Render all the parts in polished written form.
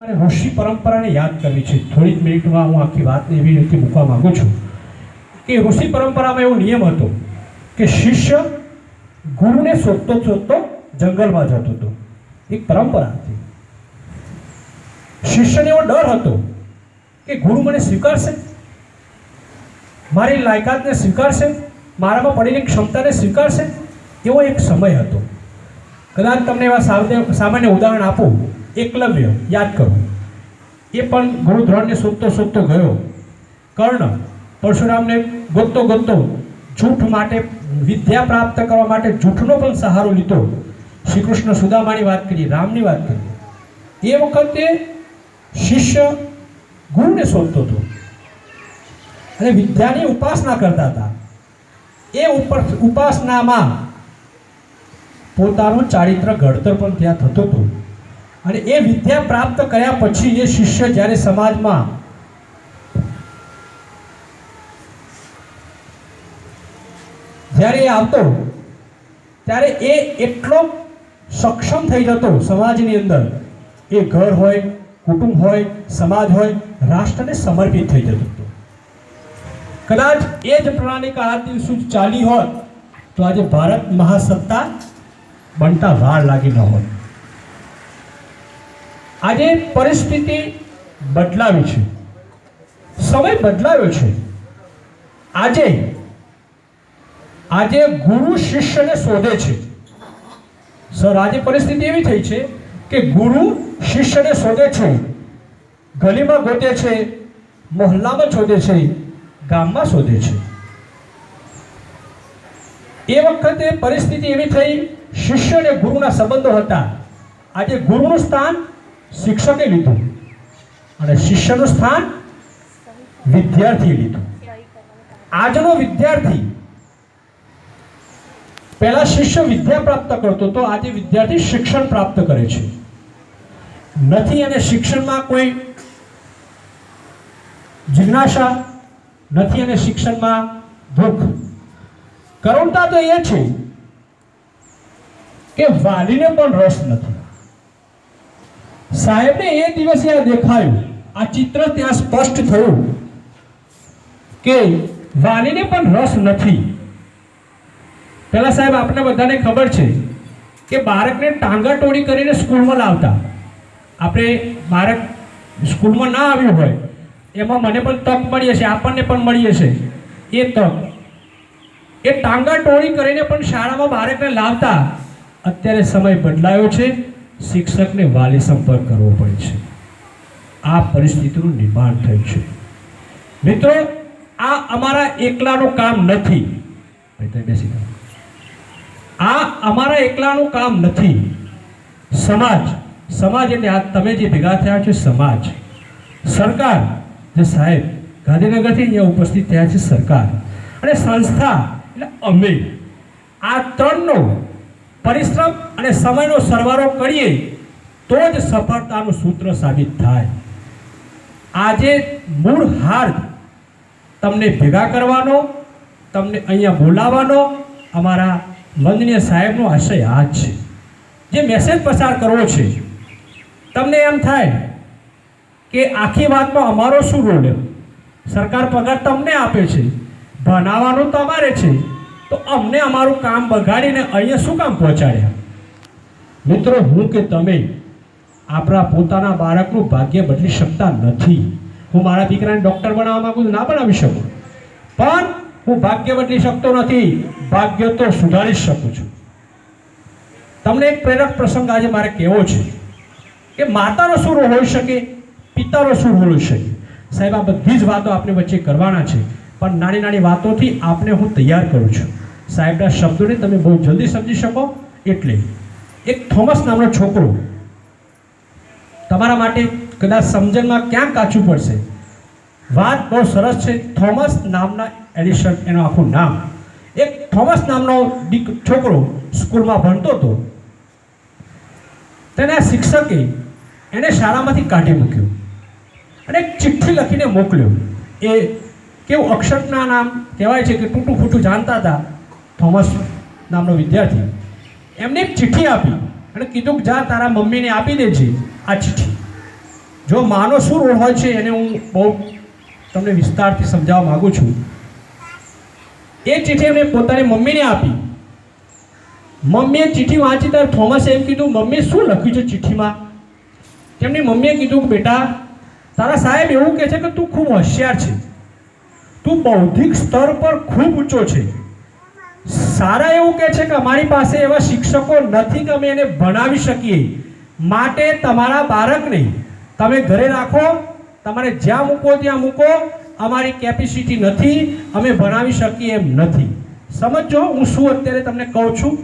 ઋષિ પરંપરાને યાદ કરવી છે. થોડી જ મિનિટમાં હું આખી વાતને એવી રીતે મૂકવા માંગુ છું કે ઋષિ પરંપરામાં એવો નિયમ હતો કે શિષ્ય ગુરુને શોધતો શોધતો જંગલમાં જતો હતો. એક પરંપરા હતી. શિષ્યને એવો ડર હતો કે ગુરુ મને સ્વીકારશે, મારી લાયકાતને સ્વીકારશે, મારામાં પડેલી ક્ષમતાને સ્વીકારશે. એવો એક સમય હતો. કદાચ તમને એવા સામાન્ય ઉદાહરણ આપું. એકલવ્ય યાદ કરો, એ પણ ગુરુ દ્રોણને શોધતો શોધતો ગયો. કર્ણ પરશુરામને ગોતતો ગોતતો જૂઠ માટે, વિદ્યા પ્રાપ્ત કરવા માટે જૂઠનો પણ સહારો લીધો. શ્રી કૃષ્ણ સુદામાની વાત કરી, રામની વાત કરી. એ વખતે શિષ્ય ગુરુને શોધતો હતો અને વિદ્યાની ઉપાસના કરતા હતા. એ ઉપાસનામાં પોતાનું ચારિત્ર ઘડતર પણ ત્યાં થતું હતું. અને એ વિદ્યા પ્રાપ્ત કર્યા પછી એ શિષ્ય જ્યારે સમાજમાં જ્યારે એ આવતો ત્યારે એ એટલો સક્ષમ થઈ જતો સમાજની અંદર. એ ઘર હોય, કુટુંબ હોય, સમાજ હોય, રાષ્ટ્રને સમર્પિત થઈ જતો હતો. કદાચ એ જ પ્રણાલિકા આ દિન સુધી ચાલી હોત તો આજે ભારત મહાસત્તા બનતા વાર લાગી ન હોત. આજે પરિસ્થિતિ બદલાવી છે, સમય બદલાયો છે. આજે ગુરુ શિષ્યને શોધે છે. સર, આજે પરિસ્થિતિ એવી થઈ છે કે ગુરુ શિષ્યને શોધે છે, ગલીમાં ગોતે છે, મોહલ્લામાં શોધે છે, ગામમાં શોધે છે. એ વખતે પરિસ્થિતિ એવી થઈ, શિષ્ય અને ગુરુના સંબંધો હતા. આજે ગુરુનું સ્થાન શિક્ષકે લીધું અને શિષ્યનું સ્થાન વિદ્યાર્થીએ લીધું. આજનો વિદ્યાર્થી, પહેલા શિષ્ય વિદ્યા પ્રાપ્ત કરતો હતો, આજે વિદ્યાર્થી શિક્ષણ પ્રાપ્ત કરે છે. નથી અને શિક્ષણમાં કોઈ જિજ્ઞાસા નથી અને શિક્ષણમાં ભૂખ. કરુણતા તો એ છે કે વાલીને પણ રસ નથી. સાહેબને એ દિવસે આ દેખાયું, આ ચિત્ર ત્યાં સ્પષ્ટ થયું કે વાલીને પણ રસ નથી. પેલા સાહેબ, આપણે બધાને ખબર છે કે બાળકને ટાંગા ટોળી કરીને સ્કૂલમાં લાવતા. આપણે બાળક સ્કૂલમાં ના આવ્યું હોય એમાં મને પણ તક મળી હશે, આપણને પણ મળી હશે એ તક. એ ટાંગા ટોળી કરીને પણ શાળામાં બાળકને લાવતા. અત્યારે સમય બદલાયો છે, શિક્ષકને વાલી સંપર્ક કરવો પડે છે. આ પરિસ્થિતિનું નિર્માણ થયું છે. મિત્રો, આ અમારા એકલાનું કામ નથી. આ અમારા એકલાનું કામ નથી. સમાજ એટલે આ તમે જે ભેગા થયા છો, સમાજ, સરકાર, જે સાહેબ ગાંધીનગરથી અહીંયા ઉપસ્થિત થયા છે, સરકાર અને સંસ્થા એટલે અમે, આ ત્રણનો પરિશ્રમ અને સમયનો સરવાળો કરીએ તો જ સફળતાનું સૂત્ર સાબિત થાય. આજે મૂળ હાર્દ તમને ભેગા કરવાનો, તમને અહીંયા બોલાવવાનો અમારા વંદનીય સાહેબનો આશય આ જ છે. જે મેસેજ પસાર કરવો છે, તમને એમ થાય કે આખી વાતમાં અમારો શું રોલ? સરકાર પગાર તમને આપે છે, ભણાવવાનું તો અમારે છે, તો અમને અમારું કામ બગાડીને અહીંયા શું કામ પહોંચાડ્યા? મિત્રો, હું કે તમે આપણા પોતાના બાળકનું ભાગ્ય બદલી શકતા નથી. હું મારા દીકરાને ડૉક્ટર બનાવવા માંગુ છું, ના બનાવી શકું, પણ હું ભાગ્ય બદલી શકતો નથી. ભાગ્ય તો સુધારી શકું છું. તમને એક પ્રેરક પ્રસંગ આજે મારે કહેવો છે કે માતાનો શું રોલ હોઈ શકે, પિતાનો શું રોલ હોઈ શકે. સાહેબ, આ બધી જ વાતો આપણે વચ્ચે કરવાના છે, પણ નાની નાની વાતોથી આપને હું તૈયાર કરું છું. સાહેબના શબ્દોને તમે બહુ જલ્દી સમજી શકો એટલે. એક થોમસ નામનો છોકરો, તમારા માટે કદાચ સમજણમાં ક્યાં કાચું પડશે, વાત બહુ સરસ છે. થોમસ નામના એડિશન, એનું આખું નામ. એક થોમસ નામનો છોકરો સ્કૂલમાં ભણતો હતો. તેને આ શિક્ષકે એને શાળામાંથી કાઢી મૂક્યો અને એક ચિઠ્ઠી લખીને મોકલ્યો. એ કેવું અક્ષરના નામ કહેવાય છે કે તૂટું ફૂટું જાણતા હતા થોમસ નામનો વિદ્યાર્થી. એમને એક ચિઠ્ઠી આપી અને કીધું કે જા તારા મમ્મીને આપી દેજે આ ચિઠ્ઠી. જો માનો શું રોલ હોય છે એને હું બહુ તમને વિસ્તારથી સમજાવવા માગું છું. એ ચિઠ્ઠી એમને પોતાની મમ્મીને આપી. મમ્મીએ ચિઠ્ઠી વાંચી ત્યારે થોમસે એમ કીધું, મમ્મી શું લખ્યું છે ચિઠ્ઠીમાં? તેમની મમ્મીએ કીધું કે બેટા, તારા સાહેબ એવું કહે છે કે તું ખૂબ હોશિયાર છે, તું બૌદ્ધિક સ્તર પર ખૂબ ઊંચો છે. સારા એવું કહે છે કે અમારી પાસે એવા શિક્ષકો નથી કે અમે એને ભણાવી શકીએ, માટે તમારા બાળકને તમે ઘરે રાખો, તમારે જ્યાં મૂકો ત્યાં મૂકો, અમારી કેપેસિટી નથી, અમે ભણાવી શકીએ એમ નથી. સમજો હું શું અત્યારે તમને કહું છું.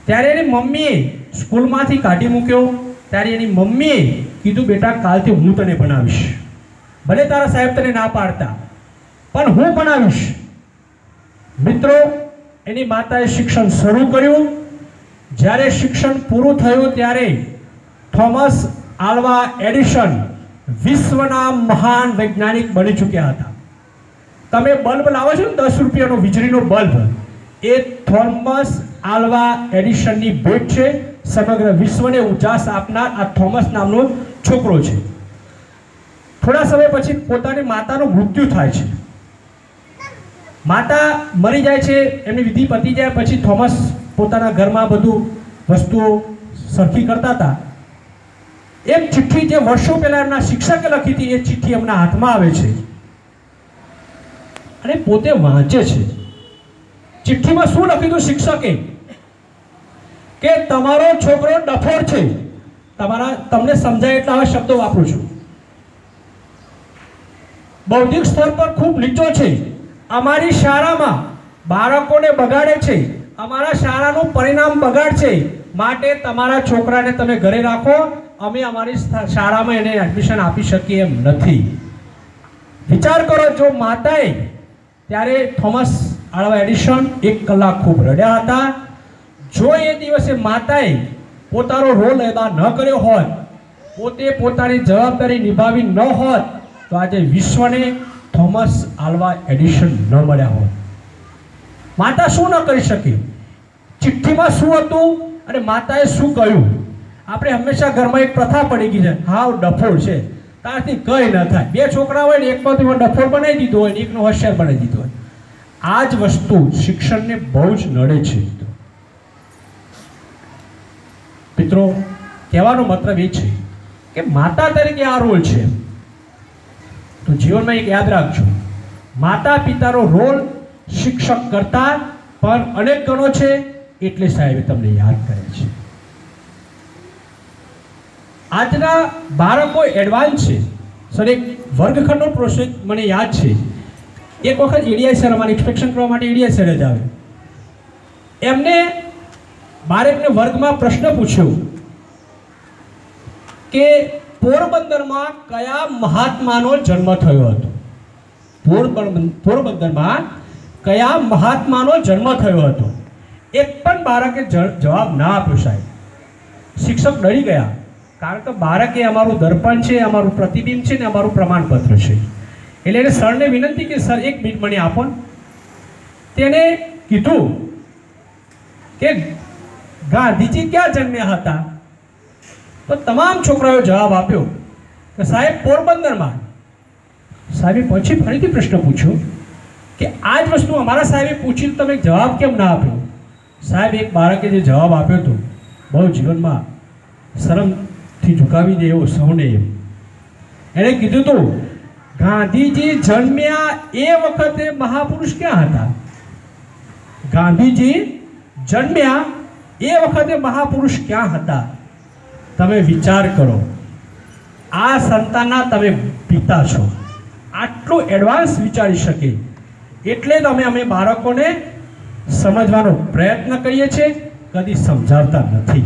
ત્યારે એની મમ્મીએ સ્કૂલમાંથી કાઢી મૂક્યો. ત્યારે એની મમ્મીએ કીધું, બેટા કાલથી હું તને ભણાવીશ, ભલે તારા સાહેબ તને ના પાડતા, પણ હું ભણાવીશ. મિત્રો, એની માતાએ શિક્ષણ શરૂ કર્યું. જ્યારે શિક્ષણ પૂરું થયું ત્યારે થોમસ આલ્વા એડિશન વિશ્વના મહાન વૈજ્ઞાનિક બની ચૂક્યા હતા. તમે બલ્બ લાવો છો ને, 10 રૂપિયાનો વીજળીનો બલ્બ, એ થોમસ આલ્વા એડિશનની ભેટ છે. સમગ્ર વિશ્વને ઉજાસ આપનાર આ થોમસ નામનો છોકરો છે. થોડા સમય પછી પોતાની માતાનું મૃત્યુ થાય છે. માતા મરી જાય છે, એમની વિધિ પતી જાય પછી થોમસ પોતાના ઘરમાં બધું વસ્તુઓ સરખી કરતા હતા. એક ચિઠ્ઠી જે વર્ષો પહેલા એમના શિક્ષકે લખી હતી, એ ચિઠ્ઠી એમના હાથમાં આવે છે અને પોતે વાંચે છે. ચિઠ્ઠીમાં શું લખ્યું હતું શિક્ષકે? કે તમારો છોકરો ડફોર છે. તમને સમજાય એટલા હવે શબ્દો વાપરું છું. બૌદ્ધિક સ્તર પર ખૂબ નીચો છે, અમારી શાળામાં બાળકોને બગાડે છે, અમારા શાળાનું પરિણામ બગાડ છે, માટે તમારા છોકરાને તમે ઘરે રાખો, અમે અમારી શાળામાં એને એડમિશન આપી શકીએ એમ નથી. વિચાર કરો, જો માતાએ ત્યારે થોમસ આલ્વા એડિશન 1 કલાક ખૂબ રડ્યા હતા. જો એ દિવસે માતાએ પોતાનો રોલ અદા ન કર્યો હોત, પોતે પોતાની જવાબદારી નિભાવી ન હોત, તો આજે વિશ્વને થોમસ આલ્વા એડિશન ન મળ્યા હોત. માતા શું ન કરી શકી? ચિઠ્ઠીમાં શું હતું અને માતાએ શું કહ્યું? આપણે હંમેશા ઘરમાં એક પ્રથા પડી ગઈ છે, હાવ ડફોળ છે, તારથી કંઈ ન થાય. 2 છોકરા હોય ને, એકનો તમે ડફોળ બનાવી દીધો હોય ને એકનો હોશિયાર બનાવી દીધો હોય. આ જ વસ્તુ શિક્ષણને બહુ જ નડે છે. મિત્રો, કહેવાનો મતલબ એ છે કે માતા તરીકે આ રોલ છે. તો જીવનમાં એક યાદ રાખજો, માતા પિતાનો રોલ શિક્ષક કરતા પણ અનેક ગણો છે. એટલે સાહેબ તમને યાદ કરે છે. આજના બાળકો એડવાન્સ છે. સર, એક વર્ગખંડનો પ્રોસેસ મને યાદ છે. એક વખત એડીઆઈ સર અમારે ઇન્સ્પેક્શન કરવા માટે એડીઆઈ સર જ આવે. એમને બાળકને વર્ગમાં પ્રશ્ન પૂછ્યો કે પોરબંદરમાં કયા મહાત્માનો જન્મ થયો હતો? પોરબંદરમાં કયા મહાત્માનો જન્મ થયો હતો? એક પણ બાળકે જવાબ ના આપ્યો. સાહેબ, શિક્ષક ડરી ગયા, કારણ કે બાળક એ અમારું દર્પણ છે, અમારું પ્રતિબિંબ છે ને અમારું પ્રમાણપત્ર છે. એટલે એને સરને વિનંતી કે સર 1 મિનિટ મને આપો. તેને કીધું કે ગાંધીજી ક્યાં જન્મ્યા હતા? તો તમામ છોકરાઓએ જવાબ આપ્યો કે સાહેબ પોરબંદરમાં. સાહેબે પછી ફરીથી પ્રશ્ન પૂછ્યો કે આ જ વસ્તુ અમારા સાહેબે પૂછી, તમે જવાબ કેમ ના આપ્યો? સાહેબ, એક બાળકે જે જવાબ આપ્યો હતો, બહુ જીવનમાં શરમથી ઝુકાવી દે એવો સૌને. એણે કીધું હતું, ગાંધીજી જન્મ્યા એ વખતે મહાપુરુષ ક્યાં હતા? ગાંધીજી જન્મ્યા એ વખતે મહાપુરુષ ક્યાં હતા? તમે વિચાર કરો, આ સંતાનના તમે પિતા છો. આટલું એડવાન્સ વિચારી શકે એટલે જ અમે બાળકોને સમજવાનો પ્રયત્ન કરીએ છીએ, કદી સમજાવતા નથી.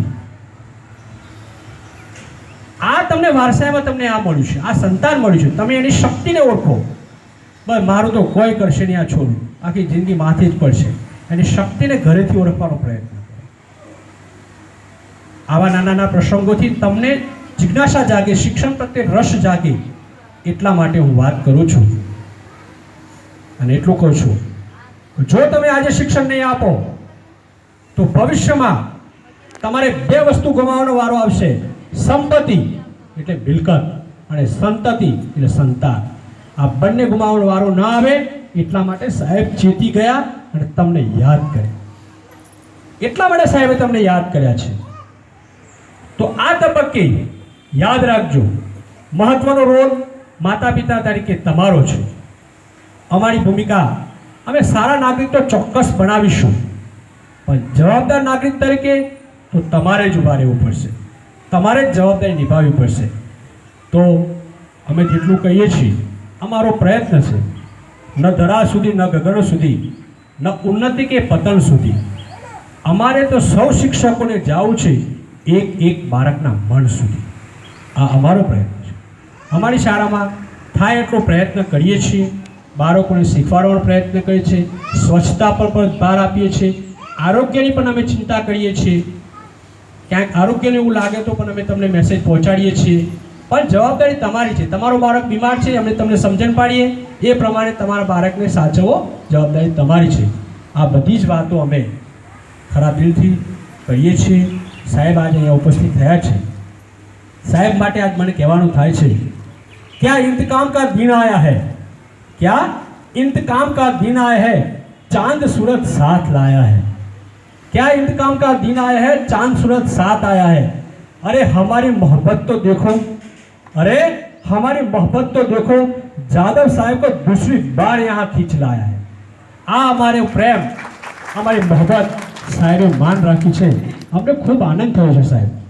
આ તમને વારસામાં તમને આ મળ્યું છે, આ સંતાન મળ્યું છે. તમે એની શક્તિને ઓળખો. બસ મારું તો કોઈ કરશે નહીં, આ છોડું આખી જિંદગી માથે જ પડશે. એની શક્તિને ઘરેથી ઓળખવાનો પ્રયત્ન કરો. આવા નાના નાના પ્રસંગોથી તમને જિજ્ઞાસા જાગે, શિક્ષણ પ્રત્યે રસ જાગે. એટલા માટે હું વાત કરું છું અને એટલું કહું છું, જો તમે આજે શિક્ષણ નહીં આપો તો ભવિષ્યમાં તમારે 2 વસ્તુ ગુમાવવાનો વારો આવશે. સંપત્તિ એટલે મિલકત અને સંતતિ એટલે સંતાન. આ બંને ગુમાવવાનો વારો ના આવે એટલા માટે સાહેબ ચેતી ગયા અને તમને યાદ કર્યા. એટલા માટે સાહેબે તમને યાદ કર્યા છે. તો આ તબક્કે યાદ રાખજો, મહત્વનો રોલ માતા પિતા તરીકે તમારો છે. અમારી ભૂમિકા અમે સારા નાગરિક તો ચોક્કસ બનાવીશું, પણ જવાબદાર નાગરિક તરીકે તો તમારે જ ઊભા રહેવું પડશે, તમારે જ જવાબદારી નિભાવવી પડશે. તો અમે જેટલું કહીએ છીએ અમારો પ્રયત્ન છે, ન ધરા સુધી ન ગગન સુધી ન ઉન્નતિ કે પતન સુધી. અમારે તો સૌ શિક્ષકોને જવું છે એક એક બાળકના મન સુધી. આ અમારો પ્રયત્ન છે. અમારી શાળામાં થાય એટલો પ્રયત્ન કરીએ છીએ, બાળકોને શીખવાડવાનો પ્રયત્ન કરીએ છીએ, સ્વચ્છતા પર પણ ભાર આપીએ છીએ, આરોગ્યની પણ અમે ચિંતા કરીએ છીએ. ક્યાંક આરોગ્યને એવું લાગે તો પણ અમે તમને મેસેજ પહોંચાડીએ છીએ. પણ જવાબદારી તમારી છે. તમારું બાળક બીમાર છે, અમે તમને સમજણ પાડીએ, એ પ્રમાણે તમારા બાળકને સાચવવો જવાબદારી તમારી છે. આ બધી જ વાતો અમે ખરા દિલથી કહીએ છીએ. સાહેબ આજે અહીંયા ઉપસ્થિત થયા છે. સાહેબ માટે આજ મને કહેવાનું થાય છે, क्या इंतकाम का दिन आया है, क्या इंतकाम का दिन आया है, चांद सूरज साथ लाया है. क्या इंतकाम का दिन आया है, चांद सूरज साथ आया है. अरे हमारी मोहब्बत तो देखो, अरे हमारी मोहब्बत तो देखो, जादव साहब को दूसरी बार यहाँ खींच लाया है. आ हमारे प्रेम, हमारी मोहब्बत साहेबे मान राखी છે. અમને ખૂબ આનંદ થયો છે સાહેબ.